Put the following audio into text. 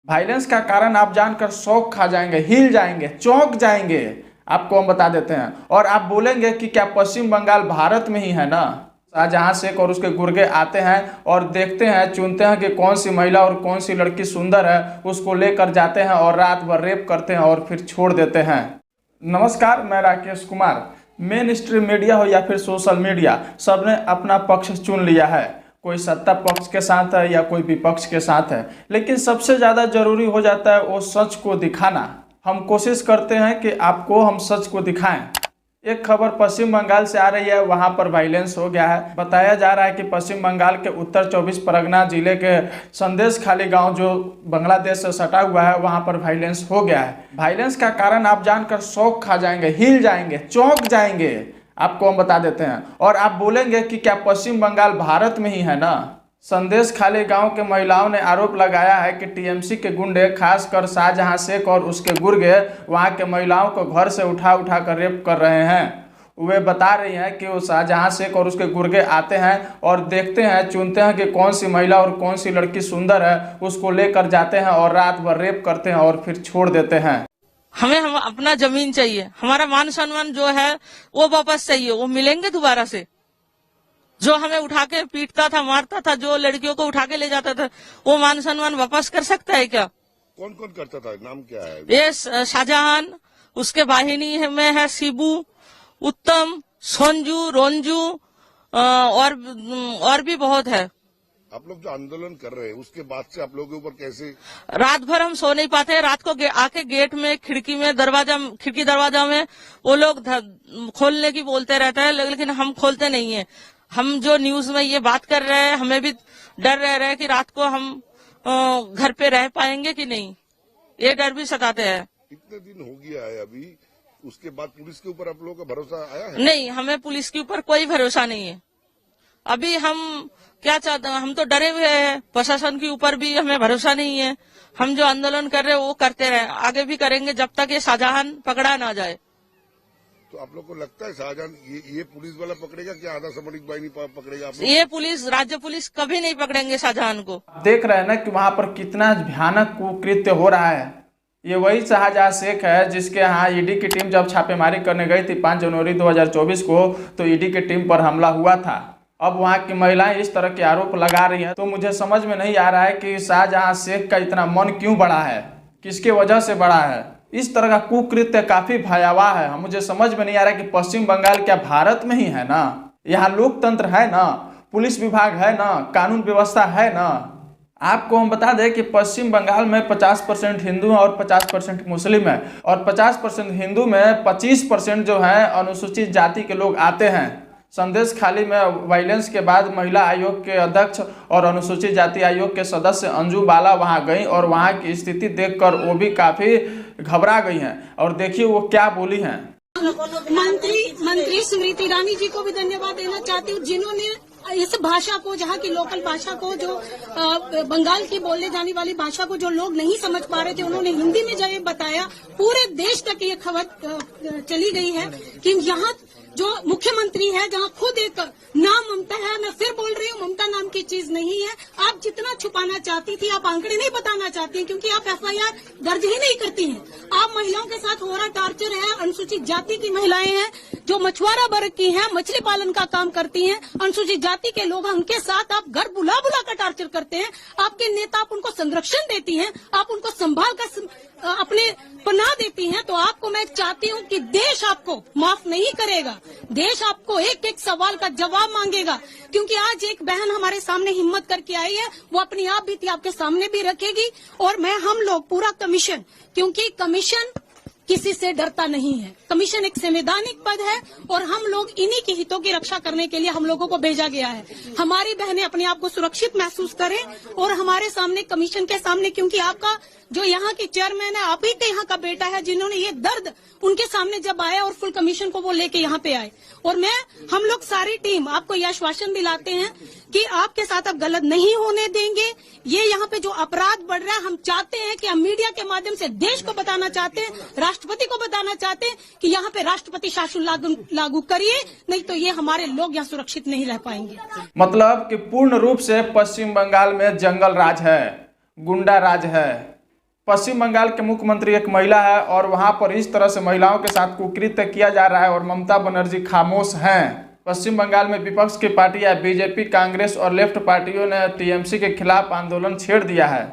Violence का कारण आप जानकर शौक खा जाएंगे, हिल जाएंगे, चौंक जाएंगे। आपको हम बता देते हैं और आप बोलेंगे कि क्या पश्चिम बंगाल भारत में ही है ना। शाहजहां शेख और उसके गुर्गे आते हैं और देखते हैं, चुनते हैं कि कौन सी महिला और कौन सी लड़की सुंदर है, उसको लेकर जाते हैं और रात भर रेप करते हैं और फिर छोड़ देते हैं। नमस्कार, मैं Rakesh Kumar. Main stream media हो या फिर सोशल मीडिया, सबने अपना पक्ष चुन लिया है। कोई सत्ता पक्ष के साथ है या कोई विपक्ष के साथ है, लेकिन सबसे ज़्यादा जरूरी हो जाता है वो सच को दिखाना। हम कोशिश करते हैं कि आपको हम सच को दिखाएं। एक खबर पश्चिम बंगाल से आ रही है, वहां पर वायलेंस हो गया है। बताया जा रहा है कि पश्चिम बंगाल के उत्तर 24 परगना जिले के संदेश खाली गांव जो बांग्लादेश से सटा हुआ है, वहां पर वायलेंस हो गया है। वायलेंस का कारण आप जानकर शौक खा जाएंगे, हिल जाएंगे, चौंक जाएंगे। आपको हम बता देते हैं और आप बोलेंगे कि क्या पश्चिम बंगाल भारत में ही है ना। संदेश खाली गांव के महिलाओं ने आरोप लगाया है कि टीएमसी के गुंडे, खासकर शाहजहां शेख और उसके गुर्गे, वहां के महिलाओं को घर से उठा उठा कर रेप कर रहे हैं। वे बता रही हैं कि वो शाहजहां शेख और उसके गुर्गे आते हैं और देखते हैं, चुनते हैं कि कौन सी महिला और कौन सी लड़की सुंदर है, उसको लेकर जाते हैं और रात भर रेप करते हैं और फिर छोड़ देते हैं। हमें अपना जमीन चाहिए, हमारा मान सम्मान जो है वो वापस चाहिए। वो मिलेंगे दोबारा से? जो हमें उठा के पीटता था, मारता था, जो लड़कियों को उठा के ले जाता था, वो मान सम्मान वापस कर सकता है क्या? कौन कौन करता था? नाम क्या है? ये शाहजहां, उसके वाहिनी में है शिबू, उत्तम, संजू, रंजू और भी बहुत है। आप लोग जो आंदोलन कर रहे हैं उसके बाद से आप लोगों के ऊपर कैसे? रात भर हम सो नहीं पाते। रात को आके गेट में, खिड़की दरवाजा में वो लोग खोलने की बोलते रहते हैं, लेकिन हम खोलते नहीं है। हम जो न्यूज में ये बात कर रहे हैं, हमें भी डर रह रहा है कि रात को हम घर पे रह पाएंगे कि नहीं, ये डर भी सताते हैं। इतने दिन हो गया है अभी, उसके बाद पुलिस के ऊपर आप लोगों का भरोसा आया है? नहीं, हमें पुलिस के ऊपर कोई भरोसा नहीं है। अभी हम क्या चाहते हैं, हम तो डरे हुए हैं। प्रशासन के ऊपर भी हमें भरोसा नहीं है। हम जो आंदोलन कर रहे हैं वो करते रहे, आगे भी करेंगे जब तक ये शाहजहां पकड़ा ना जाए। तो आप लोग को लगता है शाहजहां ये पुलिस वाला पकड़ेगा क्या? आधा सामरिक बाहिनी पकड़ेगा? आप लोग? ये पुलिस, राज्य पुलिस कभी नहीं पकड़ेंगे शाहजहां को। देख रहे हैं ना कि वहां पर कितना भयानक कुकृत्य हो रहा है। ये वही शाहजहां शेख है जिसके यहाँ ईडी की टीम जब छापेमारी करने गई थी 5 जनवरी 2024 को, तो ईडी की टीम पर हमला हुआ था। अब वहाँ की महिलाएं इस तरह के आरोप लगा रही हैं, तो मुझे समझ में नहीं आ रहा है कि शाहजहां शेख का इतना मन क्यों बढ़ा है, किसके वजह से बढ़ा है। इस तरह का कुकृत्य काफी भयावह है। मुझे समझ में नहीं आ रहा है कि पश्चिम बंगाल क्या भारत में ही है ना। यहाँ लोकतंत्र है ना, पुलिस विभाग है ना, कानून व्यवस्था है ना। आपको हम बता दें कि पश्चिम बंगाल में 50% हिंदू और 50% मुस्लिम है, और 50% हिंदू में 25% जो है अनुसूचित जाति के लोग आते हैं। संदेश खाली में वायलेंस के बाद महिला आयोग के अध्यक्ष और अनुसूचित जाति आयोग के सदस्य अंजू बाला वहां गई और वहां की स्थिति देखकर वो भी काफी घबरा गई हैं। और देखिए वो क्या बोली हैं। मंत्री स्मृति ईरानी जी को भी धन्यवाद देना चाहती हूँ, जिन्होंने इस भाषा को, जहाँ की लोकल भाषा को, जो बंगाल की बोलने जाने वाली भाषा को जो लोग नहीं समझ पा रहे थे, उन्होंने हिंदी में जब बताया, पूरे देश तक ये खबर चली गई है कि यहाँ जो मुख्यमंत्री है, जहाँ खुद एक नाम ममता है, मैं फिर बोल रही हूँ, ममता नाम की चीज नहीं है। आप जितना छुपाना चाहती थी, आप आंकड़े नहीं बताना चाहती हैं, क्योंकि आप एफआईआर दर्ज ही नहीं करती हैं। आप महिलाओं के साथ हो रहा टार्चर है, अनुसूचित जाति की महिलाएं हैं जो मछुआरा वर्ग की हैं, मछली पालन का काम करती हैं, अनुसूचित जाति के लोग, उनके साथ आप घर बुला बुला कर टार्चर करते हैं। आपके नेता, आप उनको संरक्षण देती हैं, आप उनको संभाल कर अपने पनाह देती हैं। तो आपको मैं चाहती हूँ कि देश आपको माफ नहीं करेगा। देश आपको एक एक सवाल का जवाब मांगेगा, क्योंकि आज एक बहन हमारे सामने हिम्मत करके आई है, वो अपनी आप भी थी, आपके सामने भी रखेगी। और हम लोग पूरा कमीशन, क्योंकि कमीशन किसी से डरता नहीं है, कमीशन एक संवैधानिक पद है और हम लोग इन्हीं के हितों की रक्षा करने के लिए हम लोगों को भेजा गया है। हमारी बहनें अपने आप को सुरक्षित महसूस करें और हमारे सामने, कमीशन के सामने, क्योंकि आपका जो यहाँ की चेयरमैन है, आप ही के यहाँ का बेटा है, जिन्होंने ये दर्द उनके सामने जब आया और फुल कमीशन को वो लेके यहाँ पे आए। और हम लोग सारी टीम आपको यह आश्वासन दिलाते हैं कि आपके साथ अब गलत नहीं होने देंगे। ये यहाँ पे जो अपराध बढ़ रहा है, हम चाहते हैं कि हम मीडिया के माध्यम से देश को बताना चाहते हैं, राष्ट्रपति को बताना चाहते हैं कि यहाँ पे राष्ट्रपति शासन लागू करिए, नहीं तो ये हमारे लोग यहाँ सुरक्षित नहीं रह पाएंगे। मतलब कि पूर्ण रूप से पश्चिम बंगाल में जंगल राज है, गुंडा राज है। पश्चिम बंगाल के मुख्यमंत्री एक महिला है और वहां पर इस तरह से महिलाओं के साथ कुकृत्य किया जा रहा है और ममता बनर्जी खामोश हैं। पश्चिम बंगाल में विपक्ष की पार्टियां बीजेपी, कांग्रेस और लेफ्ट पार्टियों ने टीएमसी के खिलाफ आंदोलन छेड़ दिया है।